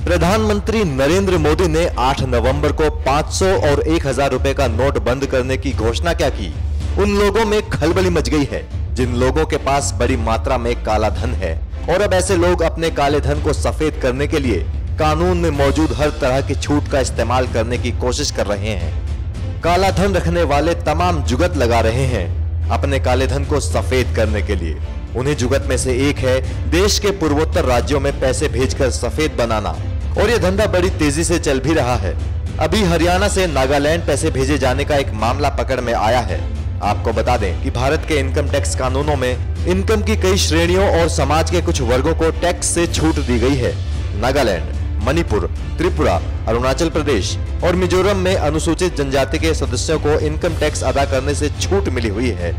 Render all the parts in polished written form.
प्रधानमंत्री नरेंद्र मोदी ने 8 नवंबर को 500 और 1000 रुपए का नोट बंद करने की घोषणा क्या की, उन लोगों में खलबली मच गई है जिन लोगों के पास बड़ी मात्रा में काला धन है। और अब ऐसे लोग अपने काले धन को सफेद करने के लिए कानून में मौजूद हर तरह की छूट का इस्तेमाल करने की कोशिश कर रहे हैं। काला धन रखने वाले तमाम जुगत लगा रहे हैं अपने काले धन को सफेद करने के लिए। उन्हीं जुगत में से एक है देश के पूर्वोत्तर राज्यों में पैसे भेजकर सफेद बनाना, और यह धंधा बड़ी तेजी से चल भी रहा है। अभी हरियाणा से नागालैंड पैसे भेजे जाने का एक मामला पकड़ में आया है। आपको बता दें कि भारत के इनकम टैक्स कानूनों में इनकम की कई श्रेणियों और समाज के कुछ वर्गों को टैक्स से छूट दी गई है। नागालैंड, मणिपुर, त्रिपुरा, अरुणाचल प्रदेश और मिजोरम में अनुसूचित जनजाति के सदस्यों को इनकम टैक्स अदा करने से छूट मिली हुई है।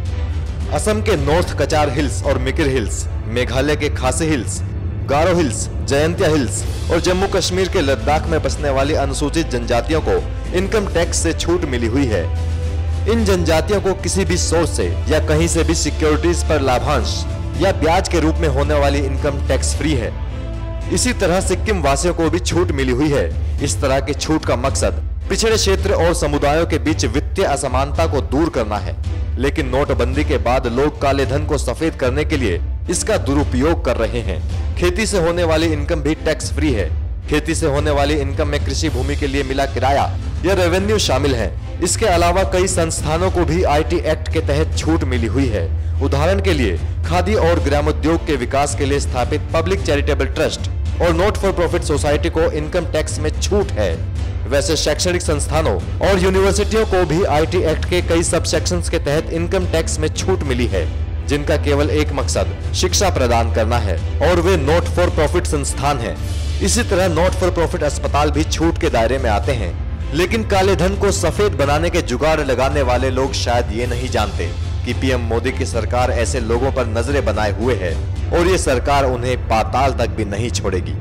असम के नॉर्थ कचार हिल्स और मिकिर हिल्स, मेघालय के खासी हिल्स, गारो हिल्स, जयंतिया हिल्स और जम्मू कश्मीर के लद्दाख में बसने वाली अनुसूचित जनजातियों को इनकम टैक्स से छूट मिली हुई है। इन जनजातियों को किसी भी सोर्स से या कहीं से भी सिक्योरिटीज पर लाभांश या ब्याज के रूप में होने वाली इनकम टैक्स फ्री है। इसी तरह सिक्किम वासियों को भी छूट मिली हुई है। इस तरह की छूट का मकसद पिछड़े क्षेत्र और समुदायों के बीच वित्तीय असमानता को दूर करना है। लेकिन नोटबंदी के बाद लोग काले धन को सफेद करने के लिए इसका दुरुपयोग कर रहे हैं। खेती से होने वाली इनकम भी टैक्स फ्री है। खेती से होने वाली इनकम में कृषि भूमि के लिए मिला किराया या रेवेन्यू शामिल है। इसके अलावा कई संस्थानों को भी आईटी एक्ट के तहत छूट मिली हुई है। उदाहरण के लिए खादी और ग्रामोद्योग के विकास के लिए स्थापित पब्लिक चैरिटेबल ट्रस्ट और नॉट फॉर प्रॉफिट सोसाइटी को इनकम टैक्स में छूट है। वैसे शैक्षणिक संस्थानों और यूनिवर्सिटियों को भी आईटी एक्ट के कई सब सेक्शंस के तहत इनकम टैक्स में छूट मिली है, जिनका केवल एक मकसद शिक्षा प्रदान करना है, और वे नॉट फॉर प्रॉफिट संस्थान हैं। इसी तरह नॉट फॉर प्रॉफिट अस्पताल भी छूट के दायरे में आते हैं। लेकिन काले धन को सफेद बनाने के जुगाड़ लगाने वाले लोग शायद ये नहीं जानते कि पीएम मोदी की सरकार ऐसे लोगों पर नजरें बनाए हुए है और ये सरकार उन्हें पाताल तक भी नहीं छोड़ेगी।